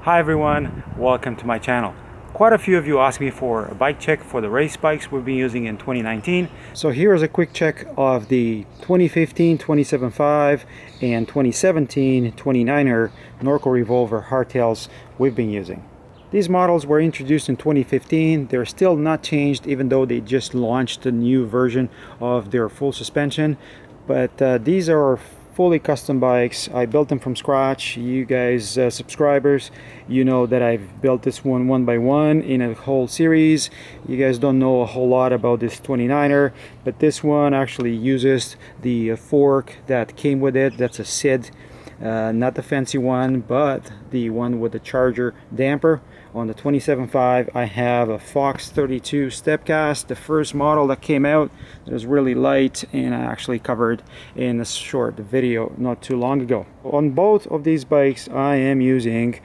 Hi everyone, welcome to my channel. Quite a few of you asked me for a bike check for the race bikes we've been using in 2019. So here's a quick check of the 2015 275 and 2017 29er Norco Revolver hardtails we've been using. These models were introduced in 2015. They're still not changed, even though they just launched a new version of their full suspension. But these are fully custom bikes. I built them from scratch. You guys, subscribers, you know that I've built this one by one in a whole series. You guys don't know a whole lot about this 29er, but this one actually uses the fork that came with it. That's a SID, not the fancy one, but the one with the charger damper. On the 27.5 I have a Fox 32 Stepcast, the first model that came out. It was really light, and I actually covered in a short video not too long ago. On both of these bikes I am using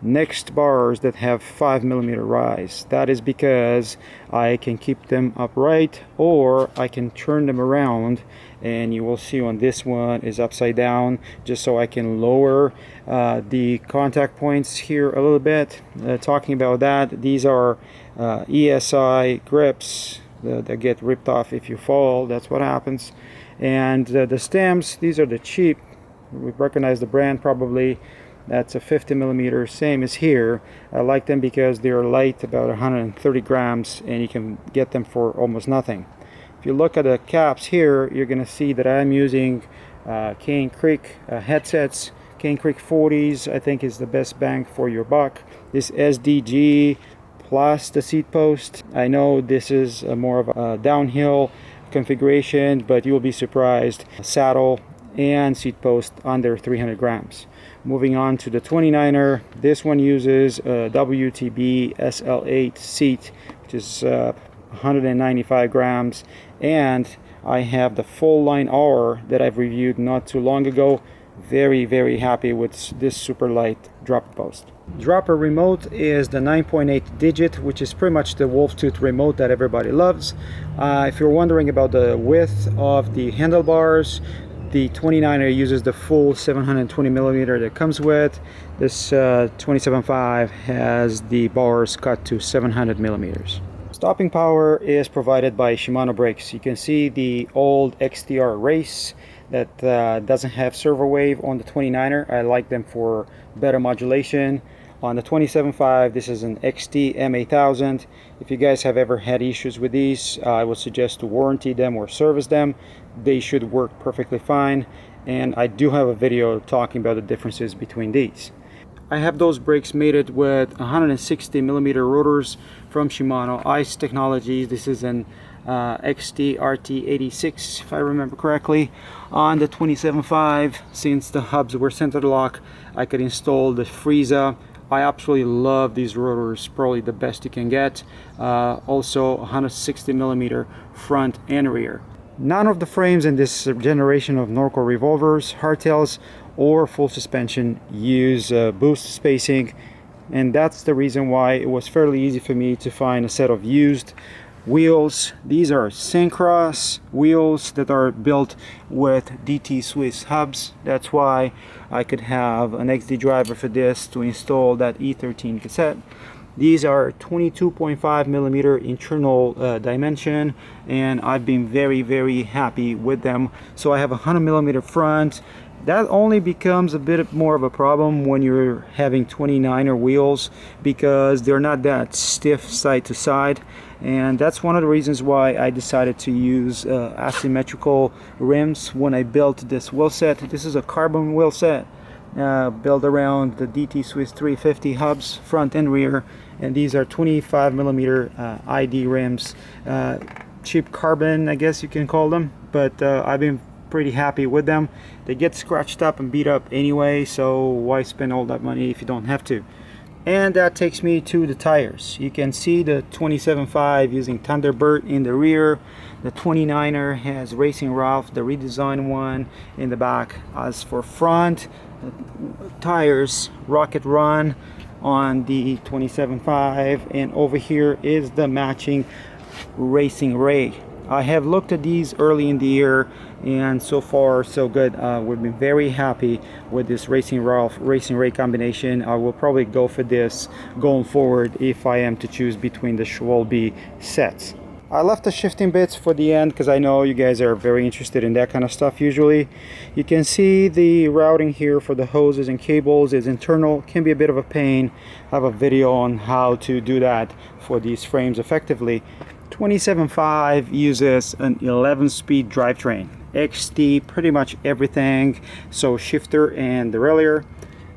next bars that have 5mm rise. That is because I can keep them upright, or I can turn them around, and you will see on this one is upside down, just so I can lower the contact points here a little bit. Talking about that, these are ESI grips that get ripped off if you fall. That's what happens. And the stems, these are the cheap, we recognize the brand probably. That's a 50mm, same as here. I like them because they're light, about 130 grams, and you can get them for almost nothing. If you look at the caps here, you're going to see that I'm using Cane Creek headsets. Cane Creek 40s, I think, is the best bang for your buck. This SDG plus the seat post. I know this is more of a downhill configuration, but you will be surprised. Saddle and seat post under 300 grams. Moving on to the 29er, this one uses a WTB SL8 seat, which is 195 grams, and I have the full line hour that I've reviewed not too long ago. Very happy with this super light dropper post. Dropper remote is the 9.8 digit, which is pretty much the wolf tooth remote that everybody loves. If you're wondering about the width of the handlebars, the 29er uses the full 720mm that comes with. This 27.5 has the bars cut to 700mm. Stopping power is provided by Shimano brakes. You can see the old XTR Race that doesn't have servo wave on the 29er. I like them for better modulation. On the 27.5, this is an XT M8000. If you guys have ever had issues with these, I would suggest to warranty them or service them. They should work perfectly fine, and I do have a video talking about the differences between these. I have those brakes mated with 160mm rotors from Shimano ICE Technologies. This is an XT RT86, if I remember correctly. On the 27.5, since the hubs were center lock, I could install the Frieza. I absolutely love these rotors, probably the best you can get. Also 160mm front and rear. None of the frames in this generation of Norco Revolvers, hardtails, or full suspension use boost spacing, and that's the reason why it was fairly easy for me to find a set of used wheels. These are Syncross wheels that are built with DT Swiss hubs. That's why I could have an XD driver for this to install that E13 cassette. These are 22.5mm internal dimension, and I've been very happy with them. So I have a 100mm front. That only becomes a bit more of a problem when you're having 29er wheels, because they're not that stiff side to side, and that's one of the reasons why I decided to use asymmetrical rims when I built this wheel set. This is a carbon wheel set built around the DT Swiss 350 hubs, front and rear, and these are 25mm ID rims. Cheap carbon, I guess you can call them, but I've been pretty happy with them. They get scratched up and beat up anyway, so why spend all that money if you don't have to? And that takes me to the tires. You can see the 27.5 using Thunderbird in the rear. The 29er has Racing Ralph, the redesigned one, in the back. As for front tires, Rocket Run on the 27.5, and over here is the matching Racing Ray. I have looked at these early in the year. and so far so good. We've been very happy with this Racing Ralph Racing Ray combination. I will probably go for this going forward if I am to choose between the Schwalbe sets. I left the shifting bits for the end because I know you guys are very interested in that kind of stuff usually. You can see the routing here for the hoses and cables is internal. Can be a bit of a pain. I have a video on how to do that for these frames effectively. 27.5 uses an 11-speed drivetrain. XT, pretty much everything. So shifter and derailleur.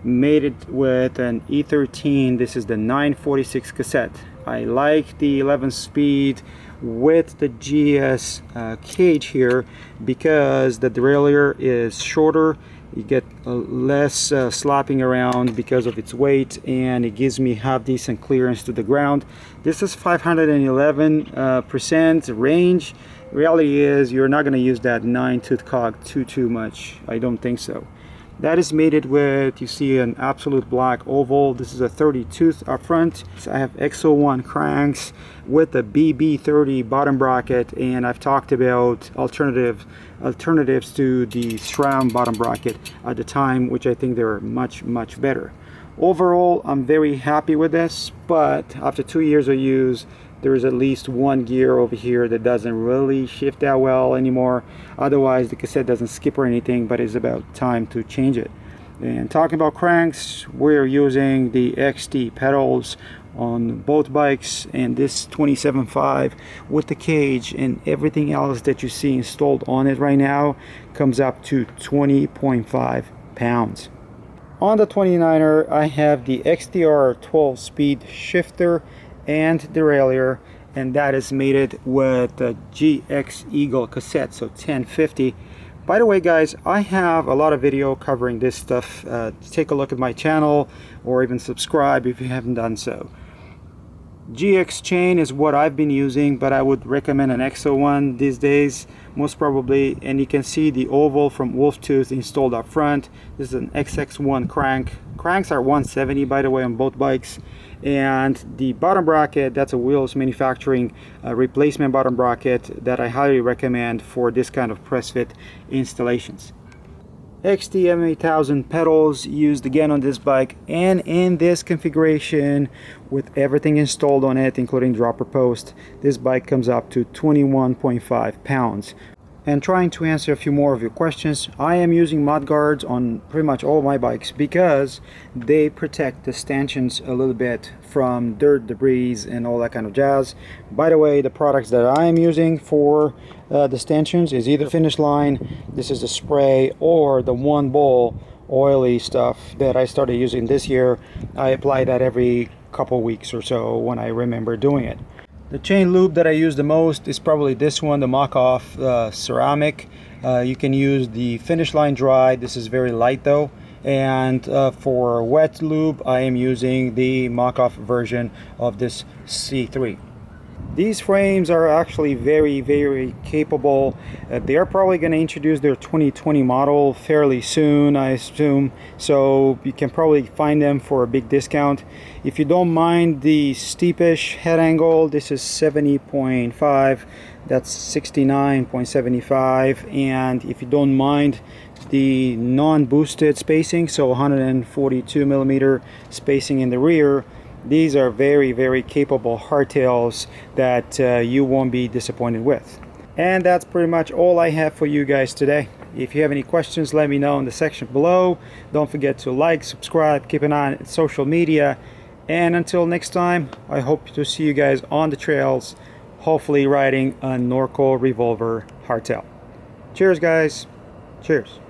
Made it with an E13. This is the 946 cassette. I like the 11-speed with the GS cage here because the derailleur is shorter. You get less slapping around because of its weight, and it gives me half decent clearance to the ground. This is 511% range. Reality is you're not going to use that 9-tooth cog too much. I don't think so. That is mated with, you see, an absolute black oval. This is a 30-tooth up front. So I have X01 cranks with a BB30 bottom bracket, and I've talked about alternatives to the SRAM bottom bracket at the time, which I think they're much better. Overall, I'm very happy with this, but after 2 years of use, there is at least one gear over here that doesn't really shift that well anymore. Otherwise, the cassette doesn't skip or anything, but it's about time to change it. And talking about cranks, we're using the XT pedals on both bikes, and this 27.5 with the cage and everything else that you see installed on it right now comes up to 20.5 pounds. On the 29er, I have the XTR 12-speed shifter and derailleur, and that is mated with the GX Eagle cassette, so 1050. By the way, guys, I have a lot of video covering this stuff. Take a look at my channel or even subscribe if you haven't done so. GX chain is what I've been using, but I would recommend an X01 these days, most probably. And you can see the oval from Wolftooth installed up front. This is an XX1 crank. Cranks are 170, by the way, on both bikes. And the bottom bracket, that's a Wheels Manufacturing replacement bottom bracket that I highly recommend for this kind of press fit installations. XT-M8000 pedals used again on this bike, and in this configuration with everything installed on it, including dropper post, this bike comes up to 21.5 pounds. And trying to answer a few more of your questions, I am using mud guards on pretty much all my bikes because they protect the stanchions a little bit from dirt, debris, and all that kind of jazz. By the way, the products that I am using for the stanchions is either Finish Line, this is the spray, or the One Bowl oily stuff that I started using this year. I apply that every couple weeks or so when I remember doing it. The chain lube that I use the most is probably this one, the Mach-Off ceramic. You can use the Finish Line dry. This is very light though. And for wet lube, I am using the Mach-Off version of this C3. These frames are actually very capable. They are probably going to introduce their 2020 model fairly soon, I assume, so you can probably find them for a big discount. If you don't mind the steepish head angle, this is 70.5, that's 69.75, and if you don't mind the non-boosted spacing, so 142 millimeter spacing in the rear, these are very capable hardtails that you won't be disappointed with. And that's pretty much all I have for you guys today. If you have any questions, let me know in the section below. Don't forget to like, subscribe, keep an eye on social media, and until next time, I hope to see you guys on the trails, hopefully riding a Norco Revolver hardtail. Cheers guys, cheers.